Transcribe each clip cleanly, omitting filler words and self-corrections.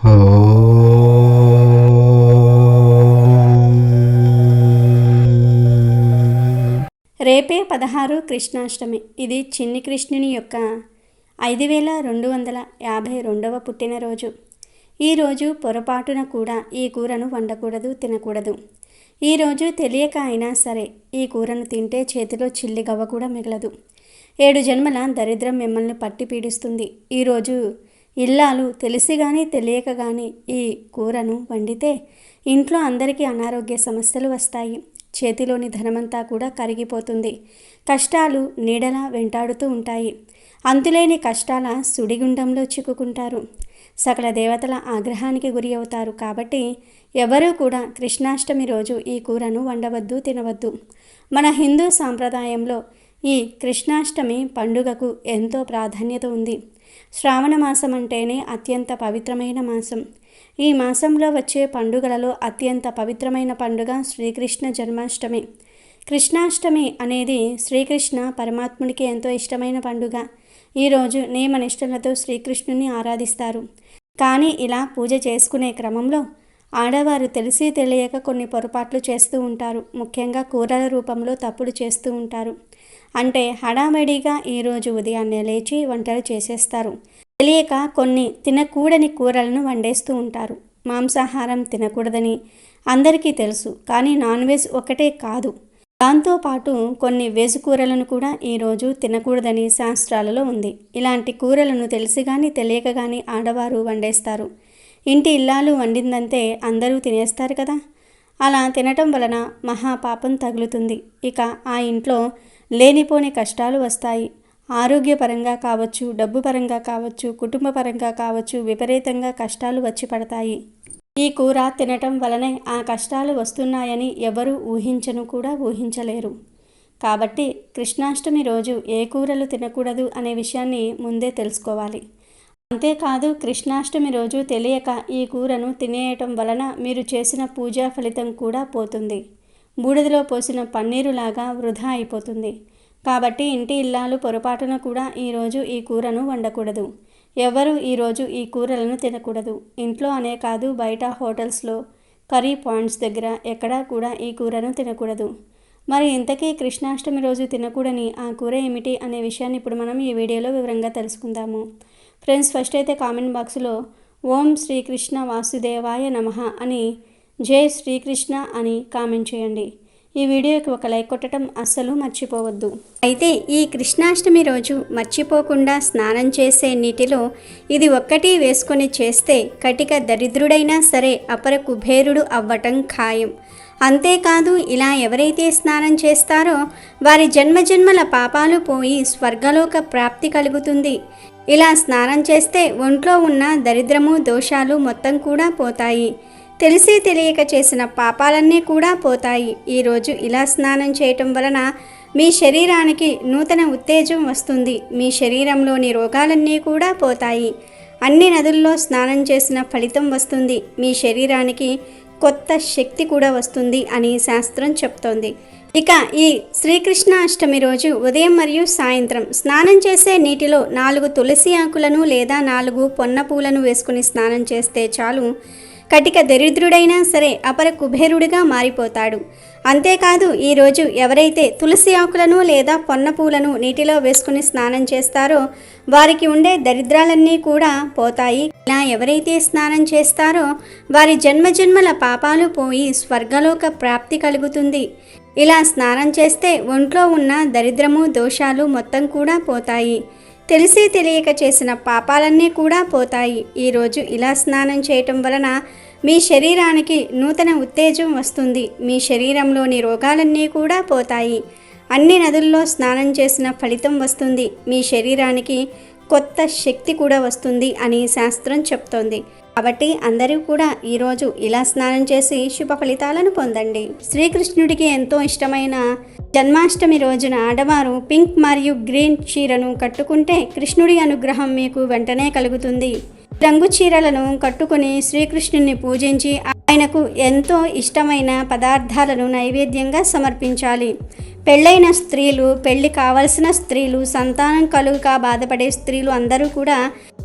రేపే 16 కృష్ణాష్టమి. ఇది చిన్ని కృష్ణుని యొక్క 5252వ పుట్టినరోజు. ఈరోజు పొరపాటున కూడా ఈ కూరను వండకూడదు, తినకూడదు. ఈరోజు తెలియక అయినా సరే ఈ కూరను తింటే చేతిలో చిల్లి గవ్వ కూడా మిగలదు. 7 జన్మల దరిద్రం మిమ్మల్ని పట్టి పీడిస్తుంది. ఈరోజు ఇల్లాలు తెలిసి కానీ తెలియక కానీ ఈ కూరను వండితే ఇంట్లో అందరికీ అనారోగ్య సమస్యలు వస్తాయి. చేతిలోని ధనమంతా కూడా కరిగిపోతుంది. కష్టాలు నీడలా వెంటాడుతూ ఉంటాయి. అంతులేని కష్టాల సుడిగుండంలో చిక్కుకుంటారు. సకల దేవతల ఆగ్రహానికి గురి అవుతారు. కాబట్టి ఎవరూ కూడా కృష్ణాష్టమి రోజు ఈ కూరను వండవద్దు, తినవద్దు. మన హిందూ సాంప్రదాయంలో ఈ కృష్ణాష్టమి పండుగకు ఎంతో ప్రాధాన్యత ఉంది. శ్రావణ మాసం అంటేనే అత్యంత పవిత్రమైన మాసం. ఈ మాసంలో వచ్చే పండుగలలో అత్యంత పవిత్రమైన పండుగ శ్రీకృష్ణ జన్మాష్టమి. కృష్ణాష్టమి అనేది శ్రీకృష్ణ పరమాత్ముడికి ఎంతో ఇష్టమైన పండుగ. ఈరోజు నియమనిష్టలతో శ్రీకృష్ణుని ఆరాధిస్తారు. కానీ ఇలా పూజ చేసుకునే క్రమంలో ఆడవారు తెలిసి తెలియక కొన్ని పొరపాట్లు చేస్తూ ఉంటారు. ముఖ్యంగా కూరల రూపంలో తప్పులు చేస్తూ ఉంటారు. అంటే హడావిడిగా ఈరోజు ఉదయాన్నే లేచి వంటలు చేసేస్తారు. తెలియక కొన్ని తినకూడని కూరలను వండేస్తూ ఉంటారు. మాంసాహారం తినకూడదని అందరికీ తెలుసు. కానీ నాన్ వెజ్ ఒకటే కాదు, దాంతోపాటు కొన్ని వెజ్ కూరలను కూడా ఈరోజు తినకూడదని శాస్త్రాలలో ఉంది. ఇలాంటి కూరలను తెలిసి కానీ తెలియక కానీ ఆడవారు వండేస్తారు. ఇంటి ఇల్లాలు వండిందంతే అందరూ తినేస్తారు కదా. అలా తినటం వలన మహాపాపం తగులుతుంది. ఇక ఆ ఇంట్లో లేనిపోని కష్టాలు వస్తాయి. ఆరోగ్యపరంగా కావచ్చు, డబ్బు పరంగా కావచ్చు, కుటుంబ పరంగా కావచ్చు, విపరీతంగా కష్టాలు వచ్చి పడతాయి. ఈ కూర తినటం వలనే ఆ కష్టాలు వస్తున్నాయని ఎవరూ ఊహించలేరు. కాబట్టి కృష్ణాష్టమి రోజు ఏ కూరలు తినకూడదు అనే విషయాన్ని ముందే తెలుసుకోవాలి. అంతేకాదు కృష్ణాష్టమి రోజు తెలియక ఈ కూరను తినేయటం వలన మీరు చేసిన పూజా ఫలితం కూడా పోతుంది. బూడిదలో పోసిన పన్నీరులాగా వృధా అయిపోతుంది. కాబట్టి ఇంటి ఇల్లాలు పొరపాటున కూడా ఈరోజు ఈ కూరను వండకూడదు. ఎవరు ఈరోజు ఈ కూరలను తినకూడదు. ఇంట్లో అనే కాదు, బయట హోటల్స్లో, కర్రీ పాయింట్స్ దగ్గర ఎక్కడా కూడా ఈ కూరను తినకూడదు. మరి ఇంతకీ కృష్ణాష్టమి రోజు తినకూడని ఆ కూర ఏమిటి అనే విషయాన్ని ఇప్పుడు మనం ఈ వీడియోలో వివరంగా తెలుసుకుందాము. ఫ్రెండ్స్, ఫస్ట్ అయితే కామెంట్ బాక్స్లో ఓం శ్రీకృష్ణ వాసుదేవాయ నమః అని, జై శ్రీకృష్ణ అని కామెంట్ చేయండి. ఈ వీడియోకి ఒక లైక్ కొట్టడం అస్సలు మర్చిపోవద్దు. అయితే ఈ కృష్ణాష్టమి రోజు మర్చిపోకుండా స్నానం చేసే నీటిలో ఇది ఒక్కటి వేసుకొని చేస్తే కటిక దరిద్రుడైనా సరే అపర కుబేరుడు అవ్వటం ఖాయం. అంతేకాదు ఇలా ఎవరైతే స్నానం చేస్తారో వారి జన్మజన్మల పాపాలు పోయి స్వర్గలోక ప్రాప్తి కలుగుతుంది. ఇలా స్నానం చేస్తే ఒంట్లో ఉన్న దరిద్రము, దోషాలు మొత్తం కూడా పోతాయి. తెలిసి తెలియక చేసిన పాపాలన్నీ కూడా పోతాయి. ఈరోజు ఇలా స్నానం చేయటం వలన మీ శరీరానికి నూతన ఉత్తేజం వస్తుంది. మీ శరీరంలోని రోగాలన్నీ కూడా పోతాయి. అన్ని నదుల్లో స్నానం చేసిన ఫలితం వస్తుంది. మీ శరీరానికి కొత్త శక్తి కూడా వస్తుంది అని శాస్త్రం చెప్తోంది. ఇక ఈ శ్రీకృష్ణ అష్టమి రోజు ఉదయం మరియు సాయంత్రం స్నానం చేసే నీటిలో 4 తులసి ఆకులను లేదా 4 పొన్న పూలను వేసుకుని స్నానం చేస్తే చాలు, కటిక దరిద్రుడైనా సరే అపర కుబేరుడిగా మారిపోతాడు. అంతేకాదు ఈరోజు ఎవరైతే తులసి ఆకులను లేదా పొన్న పూలను నీటిలో వేసుకుని స్నానం చేస్తారో వారికి ఉండే దరిద్రాలన్నీ కూడా పోతాయి. ఇలా ఎవరైతే స్నానం చేస్తారో వారి జన్మజన్మల పాపాలు పోయి స్వర్గలోక ప్రాప్తి కలుగుతుంది. ఇలా స్నానం చేస్తే ఒంట్లో ఉన్న దరిద్రము, దోషాలు మొత్తం కూడా పోతాయి. తెలిసి తెలియక చేసిన పాపాలన్నీ కూడా పోతాయి. ఈరోజు ఇలా స్నానం చేయటం వలన మీ శరీరానికి నూతన ఉత్తేజం వస్తుంది. మీ శరీరంలోని రోగాలన్నీ కూడా పోతాయి. అన్ని నదుల్లో స్నానం చేసిన ఫలితం వస్తుంది. మీ శరీరానికి కొత్త శక్తి కూడా వస్తుంది అని శాస్త్రం చెప్తోంది. కాబట్టి అందరూ కూడా ఈరోజు ఇలా స్నానం చేసి శుభ ఫలితాలను పొందండి. శ్రీకృష్ణుడికి ఎంతో ఇష్టమైన జన్మాష్టమి రోజున ఆడవారు పింక్ మరియు గ్రీన్ చీరను కట్టుకుంటే కృష్ణుడి అనుగ్రహం మీకు వెంటనే కలుగుతుంది. రంగు చీరలను కట్టుకుని శ్రీకృష్ణుని పూజించి ఆయనకు ఎంతో ఇష్టమైన పదార్థాలను నైవేద్యంగా సమర్పించాలి. పెళ్ళైన స్త్రీలు, పెళ్లి కావలసిన స్త్రీలు, సంతానం కలుగక బాధపడే స్త్రీలు అందరూ కూడా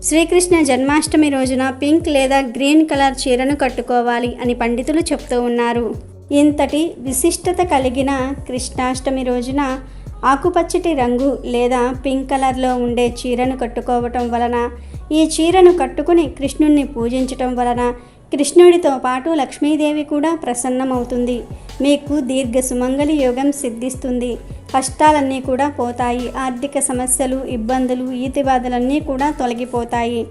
శ్రీకృష్ణ జన్మాష్టమి రోజున పింక్ లేదా గ్రీన్ కలర్ చీరను కట్టుకోవాలి అని పండితులు చెప్తూ ఉన్నారు. ఇంతటి విశిష్టత కలిగిన కృష్ణాష్టమి రోజున ఆకుపచ్చటి రంగు లేదా పింక్ కలర్లో ఉండే చీరను కట్టుకోవటం వలన, ఈ చీరను కట్టుకుని కృష్ణుణ్ణి పూజించటం వలన కృష్ణుడితో పాటు లక్ష్మీదేవి కూడా ప్రసన్నమవుతుంది. మీకు దీర్ఘ సుమంగళి యోగం సిద్ధిస్తుంది. కష్టాలన్నీ కూడా పోతాయి. ఆర్థిక సమస్యలు, ఇబ్బందులు, ఈతిబాధలన్నీ కూడా తొలగిపోతాయి.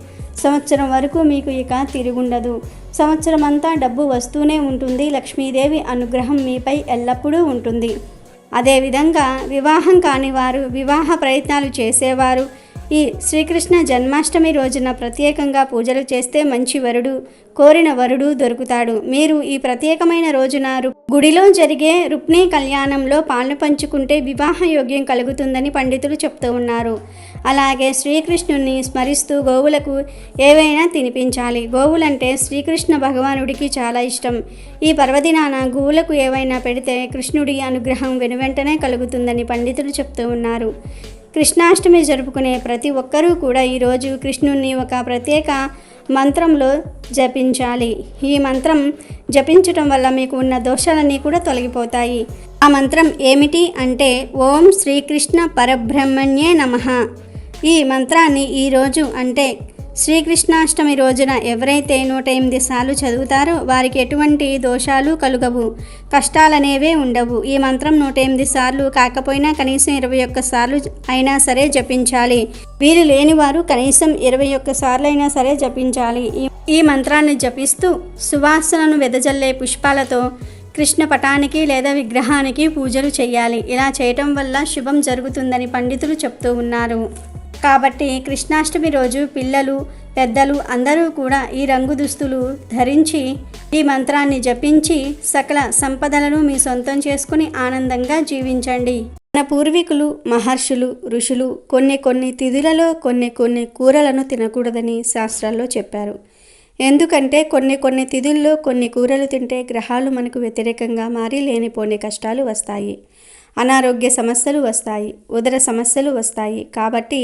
సంవత్సరం వరకు మీకు ఇక తిరుగుండదు. సంవత్సరం అంతా డబ్బు వస్తూనే ఉంటుంది. లక్ష్మీదేవి అనుగ్రహం మీపై ఎల్లప్పుడూ ఉంటుంది. అదేవిధంగా వివాహం కానివారు, వివాహ ప్రయత్నాలు చేసేవారు ఈ శ్రీకృష్ణ జన్మాష్టమి రోజున ప్రత్యేకంగా పూజలు చేస్తే మంచి వరుడు, కోరిన వరుడు దొరుకుతాడు. మీరు ఈ ప్రత్యేకమైన రోజున గుడిలో జరిగే రుక్మిణీ కళ్యాణంలో పాలు పంచుకుంటే వివాహ యోగ్యం కలుగుతుందని పండితులు చెప్తూ ఉన్నారు. అలాగే శ్రీకృష్ణుని స్మరిస్తూ గోవులకు ఏవైనా తినిపించాలి. గోవులంటే శ్రీకృష్ణ భగవానుడికి చాలా ఇష్టం. ఈ పర్వదినాన గోవులకు ఏవైనా పెడితే కృష్ణుడి అనుగ్రహం వెనువెంటనే కలుగుతుందని పండితులు చెప్తూ ఉన్నారు. కృష్ణాష్టమి జరుపుకునే ప్రతి ఒక్కరూ కూడా ఈరోజు కృష్ణుణ్ణి ఒక ప్రత్యేక మంత్రంలో జపించాలి. ఈ మంత్రం జపించటం వల్ల మీకు ఉన్న దోషాలన్నీ కూడా తొలగిపోతాయి. ఆ మంత్రం ఏమిటి అంటే ఓం శ్రీకృష్ణ పరబ్రహ్మణ్యే నమః. ఈ మంత్రాన్ని ఈరోజు అంటే శ్రీకృష్ణాష్టమి రోజున ఎవరైతే 108 సార్లు చదువుతారో వారికి ఎటువంటి దోషాలు కలుగవు, కష్టాలనేవే ఉండవు. ఈ మంత్రం 108 సార్లు కాకపోయినా కనీసం 21 సార్లు అయినా సరే జపించాలి. వీలు లేనివారు కనీసం 21 సార్లు అయినా సరే జపించాలి. ఈ మంత్రాన్ని జపిస్తూ సువాసనను వెదజల్లే పుష్పాలతో కృష్ణ పటానికి లేదా విగ్రహానికి పూజలు చేయాలి. ఇలా చేయటం వల్ల శుభం జరుగుతుందని పండితులు చెప్తూ ఉన్నారు. కాబట్టి కృష్ణాష్టమి రోజు పిల్లలు, పెద్దలు అందరూ కూడా ఈ రంగు దుస్తులు ధరించి ఈ మంత్రాన్ని జపించి సకల సంపదలను మీ సొంతం చేసుకుని ఆనందంగా జీవించండి. మన పూర్వీకులు, మహర్షులు, ఋషులు కొన్ని తిథులలో కొన్ని కూరలను తినకూడదని శాస్త్రాల్లో చెప్పారు. ఎందుకంటే కొన్ని తిథుల్లో కొన్ని కూరలు తింటే గ్రహాలు మనకు వ్యతిరేకంగా మారి లేనిపోని కష్టాలు వస్తాయి, అనారోగ్య సమస్యలు వస్తాయి, ఉదర సమస్యలు వస్తాయి. కాబట్టి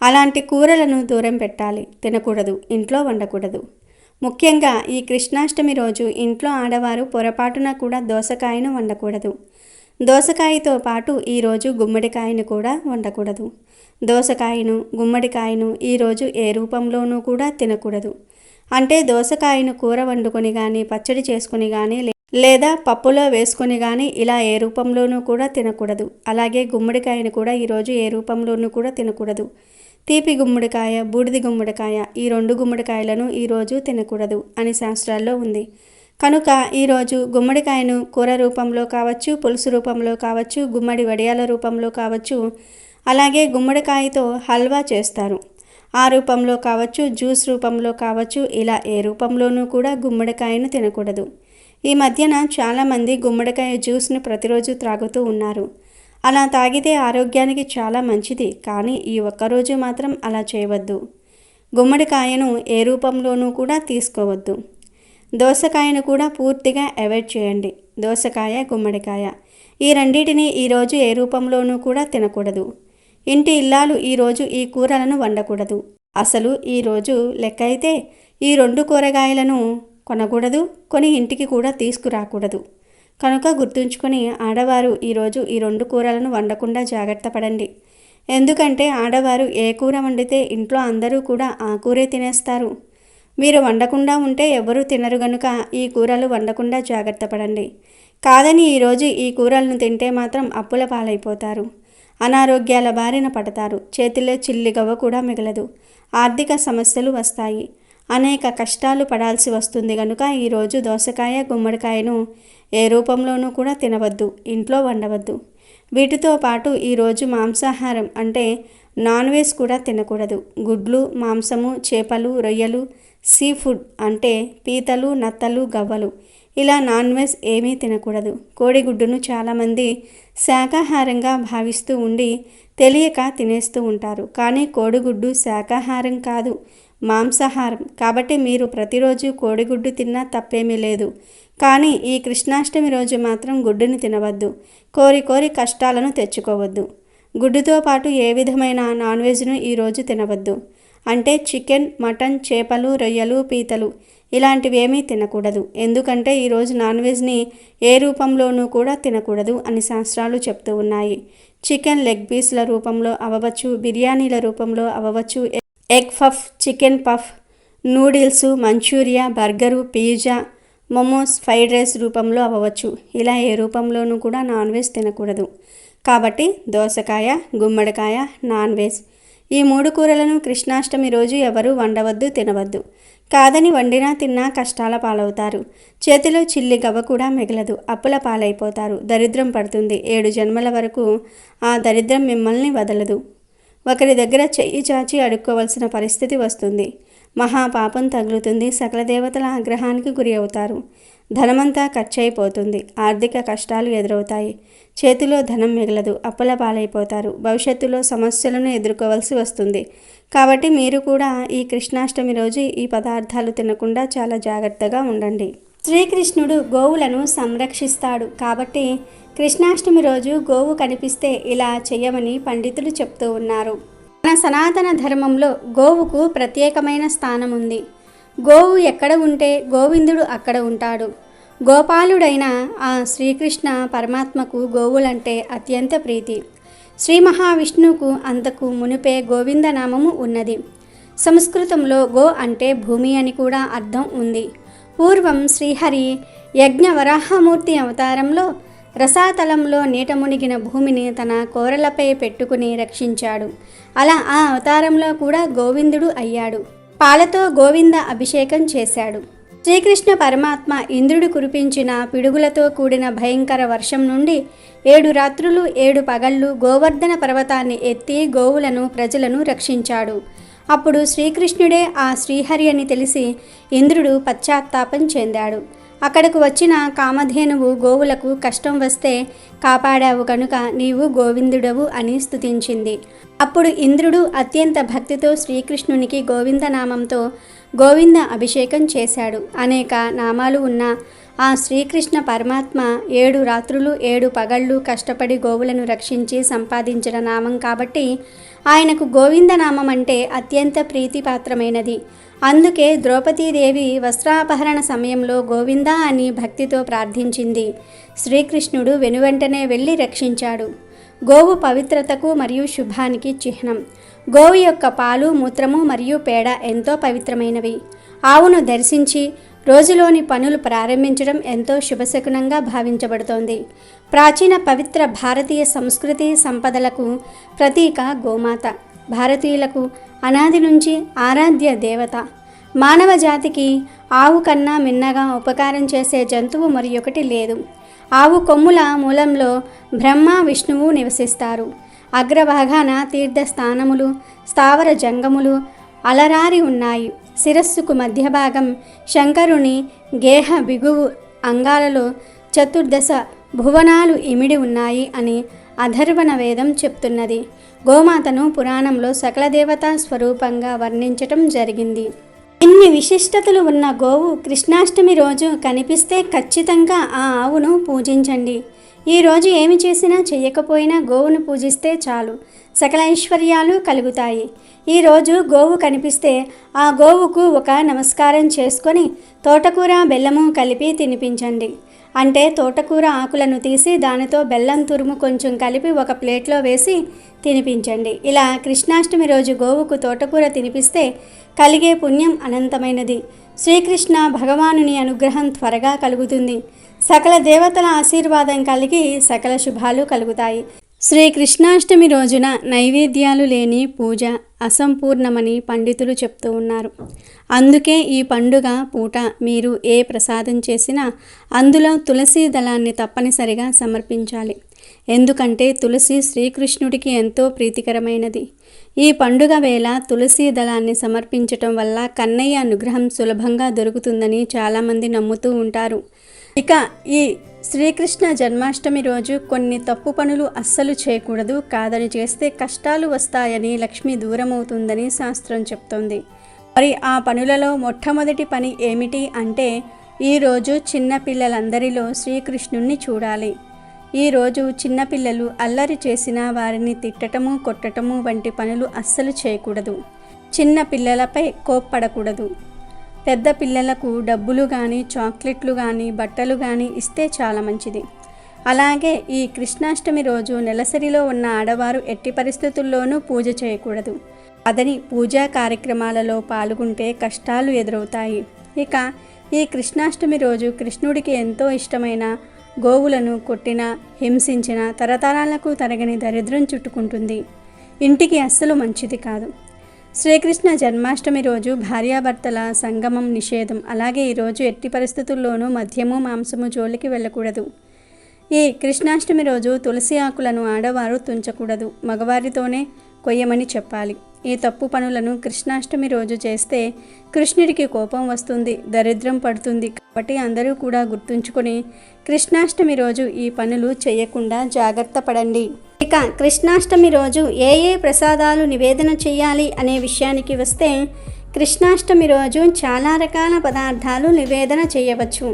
అలాంటి కూరలను దూరం పెట్టాలి, తినకూడదు, ఇంట్లో వండకూడదు. ముఖ్యంగా ఈ కృష్ణాష్టమి రోజు ఇంట్లో ఆడవారు పొరపాటున కూడా దోసకాయను వండకూడదు. దోసకాయతో పాటు ఈరోజు గుమ్మడికాయను కూడా వండకూడదు. దోసకాయను, గుమ్మడికాయను ఈరోజు ఏ రూపంలోనూ కూడా తినకూడదు. అంటే దోసకాయను కూర వండుకొని కానీ, పచ్చడి చేసుకొని కానీ, లేదా పప్పులో వేసుకొని కానీ ఇలా ఏ రూపంలోనూ కూడా తినకూడదు. అలాగే గుమ్మడికాయను కూడా ఈరోజు ఏ రూపంలోనూ కూడా తినకూడదు. తీపి గుమ్మడికాయ, బూడిది గుమ్మడికాయ ఈ 2 గుమ్మడికాయలను ఈరోజు తినకూడదు అని శాస్త్రాల్లో ఉంది. కనుక ఈరోజు గుమ్మడికాయను కూర రూపంలో కావచ్చు, పులుసు రూపంలో కావచ్చు, గుమ్మడి వడియాల రూపంలో కావచ్చు, అలాగే గుమ్మడికాయతో హల్వా చేస్తారు, ఆ రూపంలో కావచ్చు, జ్యూస్ రూపంలో కావచ్చు, ఇలా ఏ రూపంలోనూ కూడా గుమ్మడికాయను తినకూడదు. ఈ మధ్యన చాలామంది గుమ్మడికాయ జ్యూస్ను ప్రతిరోజు త్రాగుతూ ఉన్నారు. అలా తాగితే ఆరోగ్యానికి చాలా మంచిది, కానీ ఈ ఒక్కరోజు మాత్రం అలా చేయవద్దు. గుమ్మడికాయను ఏ రూపంలోనూ కూడా తీసుకోవద్దు. దోసకాయను కూడా పూర్తిగా అవాయిడ్ చేయండి. దోసకాయ, గుమ్మడికాయ ఈ రెండింటిని ఈరోజు ఏ రూపంలోనూ కూడా తినకూడదు. ఇంటి ఇల్లాలు ఈరోజు ఈ కూరలను వండకూడదు. అసలు ఈరోజు లెక్క అయితే ఈ 2 కూరగాయలను కొనకూడదు, కొని ఇంటికి కూడా తీసుకురాకూడదు. కనుక గుర్తుంచుకొని ఆడవారు ఈరోజు ఈ 2 కూరలను వండకుండా జాగ్రత్త పడండి. ఎందుకంటే ఆడవారు ఏ కూర వండితే ఇంట్లో అందరూ కూడా ఆ కూరే తినేస్తారు. మీరు వండకుండా ఉంటే ఎవరూ తినరు గనుక ఈ కూరలు వండకుండా జాగ్రత్త పడండి. కాదని ఈరోజు ఈ కూరలను తింటే మాత్రం అప్పుల పాలైపోతారు, అనారోగ్యాల బారిన పడతారు, చేతిలో చిల్లిగవ్వ కూడా మిగలదు, ఆర్థిక సమస్యలు వస్తాయి, అనేక కష్టాలు పడాల్సి వస్తుంది. కనుక ఈరోజు దోసకాయ, గుమ్మడికాయను ఏ రూపంలోనూ కూడా తినవద్దు, ఇంట్లో వండవద్దు. వీటితో పాటు ఈరోజు మాంసాహారం అంటే నాన్ వెజ్ కూడా తినకూడదు. గుడ్లు, మాంసము, చేపలు, రొయ్యలు, సీ ఫుడ్ అంటే పీతలు, నత్తలు, గవ్వలు ఇలా నాన్ వెజ్ ఏమీ తినకూడదు. కోడిగుడ్డును చాలామంది శాకాహారంగా భావిస్తూ ఉండి తెలియక తినేస్తూ ఉంటారు. కానీ కోడిగుడ్డు శాకాహారం కాదు, మాంసాహారం. కాబట్టి మీరు ప్రతిరోజు కోడిగుడ్డు తిన్నా తప్పేమీ లేదు. కానీ ఈ కృష్ణాష్టమి రోజు మాత్రం గుడ్డుని తినవద్దు. కోరి కష్టాలను తెచ్చుకోవద్దు. గుడ్డుతో పాటు ఏ విధమైన నాన్ వెజ్ను ఈరోజు తినవద్దు. అంటే చికెన్, మటన్, చేపలు, రొయ్యలు, పీతలు ఇలాంటివి ఏమీ తినకూడదు. ఎందుకంటే ఈరోజు నాన్ వెజ్ని ఏ రూపంలోనూ కూడా తినకూడదు అని శాస్త్రాలు చెప్తూ ఉన్నాయి. చికెన్ లెగ్ పీస్ల రూపంలో అవ్వచ్చు, బిర్యానీల రూపంలో అవ్వచ్చు, egg puff, chicken puff, noodles, manchuria, burger, pizza, momos, fried rice రూపంలో అవ్వచ్చు. ఇలా ఏ రూపంలోనూ కూడా నాన్ వెజ్ తినకూడదు. కాబట్టి దోసకాయ, గుమ్మడికాయ నాన్ వెజ్. ఈ 3 కూరలను కృష్ణాష్టమి రోజు ఎవరు వండవద్దు, తినవద్దు. కాదని వండినా తిన్నా కష్టాల పాలవుతారు. చేతిలో చిల్లి గవ్వ కూడా మిగలదు. అప్పుల పాలైపోతారు. దరిద్రం పడుతుంది. 7 జన్మల వరకు ఆ దరిద్రం మిమ్మల్ని వదలదు. ఒకరి దగ్గర చెయ్యి చాచి అడుక్కోవలసిన పరిస్థితి వస్తుంది. మహాపాపం తగులుతుంది. సకల దేవతల ఆగ్రహానికి గురి అవుతారు. ధనమంతా ఖర్చయిపోతుంది. ఆర్థిక కష్టాలు ఎదురవుతాయి. చేతిలో ధనం మిగలదు. అప్పుల పాలైపోతారు. భవిష్యత్తులో సమస్యలను ఎదుర్కోవలసి వస్తుంది. కాబట్టి మీరు కూడా ఈ కృష్ణాష్టమి రోజు ఈ పదార్థాలు తినకుండా చాలా జాగ్రత్తగా ఉండండి. శ్రీకృష్ణుడు గోవులను సంరక్షిస్తాడు. కాబట్టి కృష్ణాష్టమి రోజు గోవు కనిపిస్తే ఇలా చేయమని పండితులు చెప్తూ ఉన్నారు. మన సనాతన ధర్మంలో గోవుకు ప్రత్యేకమైన స్థానం ఉంది. గోవు ఎక్కడ ఉంటే గోవిందుడు అక్కడ ఉంటాడు. గోపాలుడైన ఆ శ్రీకృష్ణ పరమాత్మకు గోవులంటే అత్యంత ప్రీతి. శ్రీ మహావిష్ణువుకు అంతకు మునిపే గోవిందనామము ఉన్నది. సంస్కృతంలో గో అంటే భూమి అని కూడా అర్థం ఉంది. పూర్వం శ్రీహరి యజ్ఞవరాహమూర్తి అవతారంలో రసాతలంలో నీట మునిగిన భూమిని తన కోరలపై పెట్టుకుని రక్షించాడు. అలా ఆ అవతారంలో కూడా గోవిందుడు అయ్యాడు. పాలతో గోవింద అభిషేకం చేశాడు. శ్రీకృష్ణ పరమాత్మ ఇంద్రుడు కురిపించిన పిడుగులతో కూడిన భయంకర వర్షం నుండి 7 రాత్రులు 7 పగళ్ళు గోవర్ధన పర్వతాన్ని ఎత్తి గోవులను ప్రజలను రక్షించాడు. అప్పుడు శ్రీకృష్ణుడే ఆ శ్రీహరి అని తెలిసి ఇంద్రుడు పశ్చాత్తాపం చెందాడు. అక్కడకు వచ్చిన కామధేనువు గోవులకు కష్టం వస్తే కాపాడావు కనుక నీవు గోవిందుడవు అని స్తుతించింది. అప్పుడు ఇంద్రుడు అత్యంత భక్తితో శ్రీకృష్ణునికి గోవిందనామంతో గోవింద అభిషేకం చేశాడు. అనేక నామాలు ఉన్న ఆ శ్రీకృష్ణ పరమాత్మ 7 రాత్రులు 7 పగళ్ళు కష్టపడి గోవులను రక్షించి సంపాదించిన నామం కాబట్టి ఆయనకు గోవిందనామం అంటే అత్యంత ప్రీతిపాత్రమైనది. అందుకే ద్రౌపదీదేవి వస్త్రాపహరణ సమయంలో గోవింద అని భక్తితో ప్రార్థించింది. శ్రీకృష్ణుడు వెనువెంటనే వెళ్ళి రక్షించాడు. గోవు పవిత్రతకు మరియు శుభానికి చిహ్నం. గోవు యొక్క పాలు, మూత్రము మరియు పేడ ఎంతో పవిత్రమైనవి. ఆవును దర్శించి రోజులోని పనులు ప్రారంభించడం ఎంతో శుభశకునంగా భావించబడుతోంది. ప్రాచీన పవిత్ర భారతీయ సంస్కృతి సంపదలకు ప్రతీక గోమాత. భారతీయులకు అనాది నుంచి ఆరాధ్య దేవత. మానవ జాతికి ఆవు కన్నా మిన్నగా ఉపకారం చేసే జంతువు మరి ఒకటి లేదు. ఆవు కొమ్ముల మూలంలో బ్రహ్మ విష్ణువు నివసిస్తారు. అగ్రభాగాన తీర్థస్థానములు, స్థావర జంగములు అలరారి ఉన్నాయి. శిరస్సుకు మధ్య భాగం శంకరుని గేహ బిగువు అంగాలలో 14 భువనాలు ఇమిడి ఉన్నాయి అని అధర్వణ వేదం చెప్తున్నది. గోమాతను పురాణంలో సకల దేవతా స్వరూపంగా వర్ణించటం జరిగింది. ఇన్ని విశిష్టతలు ఉన్న గోవు కృష్ణాష్టమి రోజు కనిపిస్తే ఖచ్చితంగా ఆ ఆవును పూజించండి. ఈరోజు ఏమి చేసినా చేయకపోయినా గోవును పూజిస్తే చాలు, సకల ఐశ్వర్యాలు కలుగుతాయి. ఈరోజు గోవు కనిపిస్తే ఆ గోవుకు ఒక నమస్కారం చేసుకొని తోటకూర బెల్లము కలిపి తినిపించండి. అంటే తోటకూర ఆకులను తీసి దానితో బెల్లం తురుము కొంచెం కలిపి ఒక ప్లేట్లో వేసి తినిపించండి. ఇలా కృష్ణాష్టమి రోజు గోవుకు తోటకూర తినిపిస్తే కలిగే పుణ్యం అనంతమైనది. శ్రీకృష్ణ భగవానుని అనుగ్రహం త్వరగా కలుగుతుంది. సకల దేవతల ఆశీర్వాదం కలిగి సకల శుభాలు కలుగుతాయి. శ్రీకృష్ణాష్టమి రోజున నైవేద్యాలు లేని పూజ అసంపూర్ణమని పండితులు చెప్తూ ఉన్నారు. అందుకే ఈ పండుగ పూట మీరు ఏ ప్రసాదం చేసినా అందులో తులసి దళాన్ని తప్పనిసరిగా సమర్పించాలి. ఎందుకంటే తులసి శ్రీకృష్ణుడికి ఎంతో ప్రీతికరమైనది. ఈ పండుగ వేళ తులసి దళాన్ని సమర్పించటం వల్ల కన్నయ్య అనుగ్రహం సులభంగా దొరుకుతుందని చాలామంది నమ్ముతూ ఉంటారు. ఇక ఈ శ్రీకృష్ణ జన్మాష్టమి రోజు కొన్ని తప్పు పనులు అస్సలు చేయకూడదు. కాదని చేస్తే కష్టాలు వస్తాయని, లక్ష్మి దూరమవుతుందని శాస్త్రం చెప్తోంది. మరి ఆ పనులలో మొట్టమొదటి పని ఏమిటి అంటే ఈరోజు చిన్నపిల్లలందరిలో శ్రీకృష్ణుణ్ణి చూడాలి. ఈరోజు చిన్నపిల్లలు అల్లరి చేసిన వారిని తిట్టటము, కొట్టటము వంటి పనులు అస్సలు చేయకూడదు. చిన్న పిల్లలపై కోప్పడకూడదు. పెద్ద పిల్లలకు డబ్బులు కానీ, చాక్లెట్లు కానీ, బట్టలు కానీ ఇస్తే చాలా మంచిది. అలాగే ఈ కృష్ణాష్టమి రోజు నెలసరిలో ఉన్న ఆడవారు ఎట్టి పరిస్థితుల్లోనూ పూజ చేయకూడదు. అదని పూజా కార్యక్రమాలలో పాల్గొంటే కష్టాలు ఎదురవుతాయి. ఇక ఈ కృష్ణాష్టమి రోజు కృష్ణుడికి ఎంతో ఇష్టమైన గోవులను కొట్టిన, హింసించిన తరతరాలకు తరగని దరిద్రం చుట్టుకుంటుంది. ఇంటికి అస్సలు మంచిది కాదు. శ్రీకృష్ణ జన్మాష్టమి రోజు భార్యాభర్తల సంగమం నిషేధం. అలాగే ఈరోజు ఎట్టి పరిస్థితుల్లోనూ మద్యము, మాంసము జోలికి వెళ్ళకూడదు. ఈ కృష్ణాష్టమి రోజు తులసి ఆకులను ఆడవారు తుంచకూడదు. మగవారితోనే కొయ్యమని చెప్పాలి. ఈ తప్పు పనులను కృష్ణాష్టమి రోజు చేస్తే కృష్ణుడికి కోపం వస్తుంది, దరిద్రం పడుతుంది. కాబట్టి అందరూ కూడా గుర్తుంచుకొని కృష్ణాష్టమి రోజు ఈ పనులు చేయకుండా జాగ్రత్త పడండి. ఇక కృష్ణాష్టమి రోజు ఏ ఏ ప్రసాదాలు నివేదన చేయాలి అనే విషయానికి వస్తే, కృష్ణాష్టమి రోజు చాలా రకాల పదార్థాలు నివేదన చేయవచ్చు.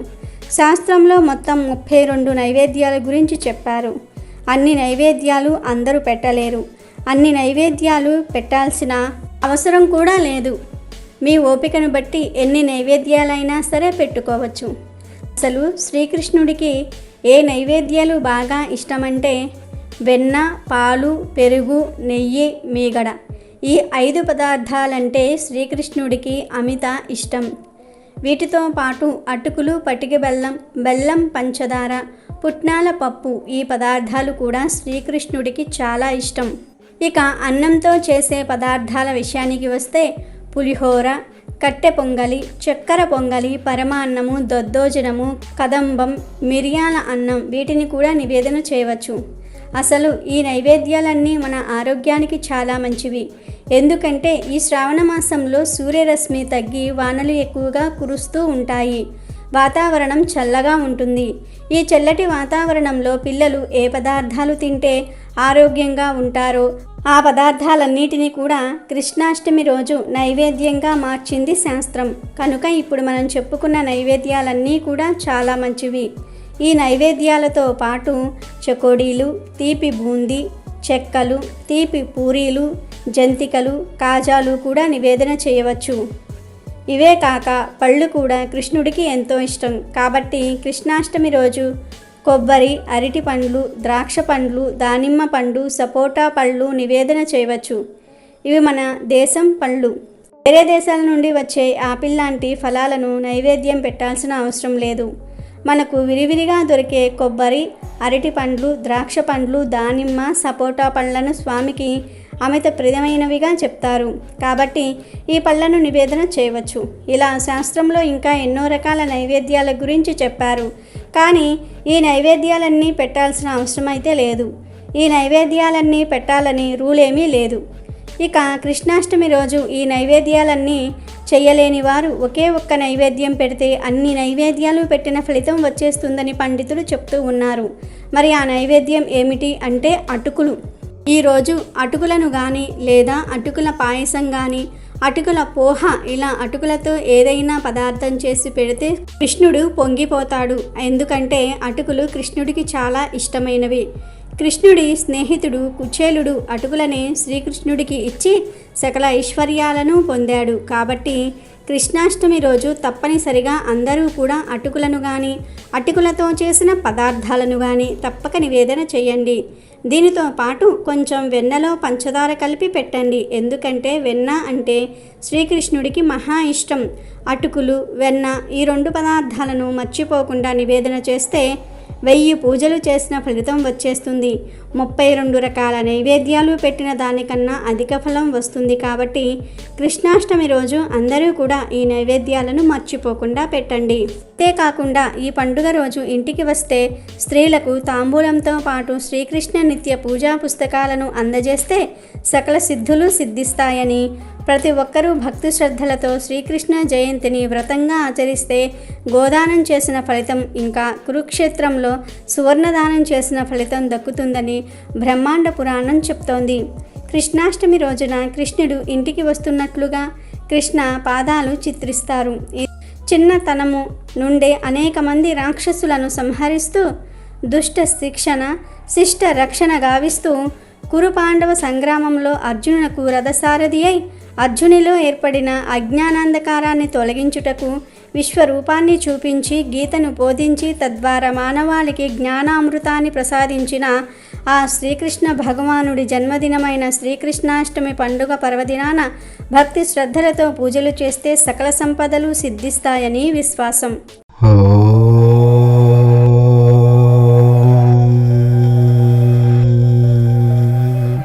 శాస్త్రంలో మొత్తం 32 నైవేద్యాల గురించి చెప్పారు. అన్ని నైవేద్యాలు అందరూ పెట్టలేరు. అన్ని నైవేద్యాలు పెట్టాల్సిన అవసరం కూడా లేదు. మీ ఓపికను బట్టి ఎన్ని నైవేద్యాలైనా సరే పెట్టుకోవచ్చు. అసలు శ్రీకృష్ణుడికి ఏ నైవేద్యాలు బాగా ఇష్టమంటే వెన్న, పాలు, పెరుగు, నెయ్యి, మీగడ. ఈ 5 పదార్థాలంటే శ్రీకృష్ణుడికి అమిత ఇష్టం. వీటితో పాటు అటుకులు, పటిక బెల్లం, బెల్లం, పంచదార, పుట్నాల పప్పు ఈ పదార్థాలు కూడా శ్రీకృష్ణుడికి చాలా ఇష్టం. ఇక అన్నంతో చేసే పదార్థాల విషయానికి వస్తే పులిహోర, కట్టె పొంగలి, చక్కెర పొంగలి, పరమాన్నము, దద్దోజనము, కదంబం, మిరియాల అన్నం వీటిని కూడా నివేదన చేయవచ్చు. అసలు ఈ నైవేద్యాలన్నీ మన ఆరోగ్యానికి చాలా మంచివి. ఎందుకంటే ఈ శ్రావణ మాసంలో సూర్యరశ్మి తగ్గి వానలు ఎక్కువగా కురుస్తూ ఉంటాయి. వాతావరణం చల్లగా ఉంటుంది. ఈ చల్లటి వాతావరణంలో పిల్లలు ఏ పదార్థాలు తింటే ఆరోగ్యంగా ఉంటారో ఆ పదార్థాలన్నిటినీ కూడా కృష్ణాష్టమి రోజు నైవేద్యంగా మార్చింది శాస్త్రం. కనుక ఇప్పుడు మనం చెప్పుకున్న నైవేద్యాలన్నీ కూడా చాలా మంచివి. ఈ నైవేద్యాలతో పాటు చకోడీలు, తీపి బూందీ, చెక్కలు, తీపి పూరీలు, జంతికలు, కాజాలు కూడా నివేదన చేయవచ్చు. ఇవే కాక పళ్ళు కూడా కృష్ణుడికి ఎంతో ఇష్టం. కాబట్టి కృష్ణాష్టమి రోజు కొబ్బరి, అరటి పండ్లు, ద్రాక్ష పండ్లు, దానిమ్మ పండు, సపోటా పళ్ళు నివేదన చేయవచ్చు. ఇవి మన దేశం పళ్ళు. వేరే దేశాల నుండి వచ్చే ఆపిల్ లాంటి ఫలాలను నైవేద్యం పెట్టాల్సిన అవసరం లేదు. మనకు విరివిరిగా దొరికే కొబ్బరి, అరటి పండ్లు, ద్రాక్ష పండ్లు, దానిమ్మ, సపోటా పళ్ళను స్వామికి అమిత ప్రియమైనవిగా చెప్తారు. కాబట్టి ఈ పళ్ళను నివేదన చేయవచ్చు. ఇలా శాస్త్రంలో ఇంకా ఎన్నో రకాల నైవేద్యాల గురించి చెప్పారు. కానీ ఈ నైవేద్యాలన్నీ పెట్టాల్సిన అవసరం అయితే లేదు. ఈ నైవేద్యాలన్నీ పెట్టాలని రూల్ ఏమీ లేదు. ఇక కృష్ణాష్టమి రోజు ఈ నైవేద్యాలన్నీ చెయ్యలేని వారు ఒకే ఒక్క నైవేద్యం పెడితే అన్ని నైవేద్యాలు పెట్టిన ఫలితం వచ్చేస్తుందని పండితులు చెప్తూ ఉన్నారు. మరి ఆ నైవేద్యం ఏమిటి అంటే అటుకులు. ఈరోజు అటుకులను కానీ లేదా అటుకుల పాయసం కానీ, అటుకుల పోహ, ఇలా అటుకులతో ఏదైనా పదార్థం చేసి పెడితే కృష్ణుడు పొంగిపోతాడు. ఎందుకంటే అటుకులు కృష్ణుడికి చాలా ఇష్టమైనవి. కృష్ణుడి స్నేహితుడు కుచేలుడు అటుకులనే శ్రీకృష్ణుడికి ఇచ్చి సకల ఐశ్వర్యాలను పొందాడు. కాబట్టి కృష్ణాష్టమి రోజు తప్పనిసరిగా అందరూ కూడా అటుకులను కానీ, అటుకులతో చేసిన పదార్థాలను కానీ తప్పక నివేదన చేయండి. దీనితో పాటు కొంచెం వెన్నలో పంచదార కలిపి పెట్టండి. ఎందుకంటే వెన్న అంటే శ్రీకృష్ణుడికి మహా ఇష్టం. అటుకులు, వెన్న ఈ 2 పదార్థాలను మర్చిపోకుండా నివేదన చేస్తే 1000 పూజలు చేసిన ఫలితం వచ్చేస్తుంది. 32 రకాల నైవేద్యాలు పెట్టిన దానికన్నా అధిక ఫలం వస్తుంది. కాబట్టి కృష్ణాష్టమి రోజు అందరూ కూడా ఈ నైవేద్యాలను మర్చిపోకుండా పెట్టండి. అంతేకాకుండా ఈ పండుగ రోజు ఇంటికి వస్తే స్త్రీలకు తాంబూలంతో పాటు శ్రీకృష్ణ నిత్య పూజా పుస్తకాలను అందజేస్తే సకల సిద్ధులు సిద్ధిస్తాయని, ప్రతి ఒక్కరూ భక్తి శ్రద్ధలతో శ్రీకృష్ణ జయంతిని వ్రతంగా ఆచరిస్తే గోదానం చేసిన ఫలితం, ఇంకా కురుక్షేత్రంలో సువర్ణదానం చేసిన ఫలితం దక్కుతుందని బ్రహ్మాండ పురాణం చెప్తోంది. కృష్ణాష్టమి రోజున కృష్ణుడు ఇంటికి వస్తున్నట్లుగా కృష్ణ పాదాలు చిత్రిస్తారు. చిన్నతనము నుండే అనేక మంది రాక్షసులను సంహరిస్తూ దుష్ట శిక్షణ, శిష్ట రక్షణ గావిస్తూ కురు పాండవ సంగ్రామంలో అర్జునునకు రథసారథి అయి అర్జునిలో ఏర్పడిన అజ్ఞానాంధకారాన్ని తొలగించుటకు విశ్వరూపాన్ని చూపించి గీతను బోధించి తద్వారా మానవాళికి జ్ఞానామృతాన్ని ప్రసాదించిన ఆ శ్రీకృష్ణ భగవానుడి జన్మదినమైన శ్రీకృష్ణాష్టమి పండుగ పర్వదినాన భక్తి శ్రద్ధలతో పూజలు చేస్తే సకల సంపదలు సిద్ధిస్తాయని విశ్వాసం.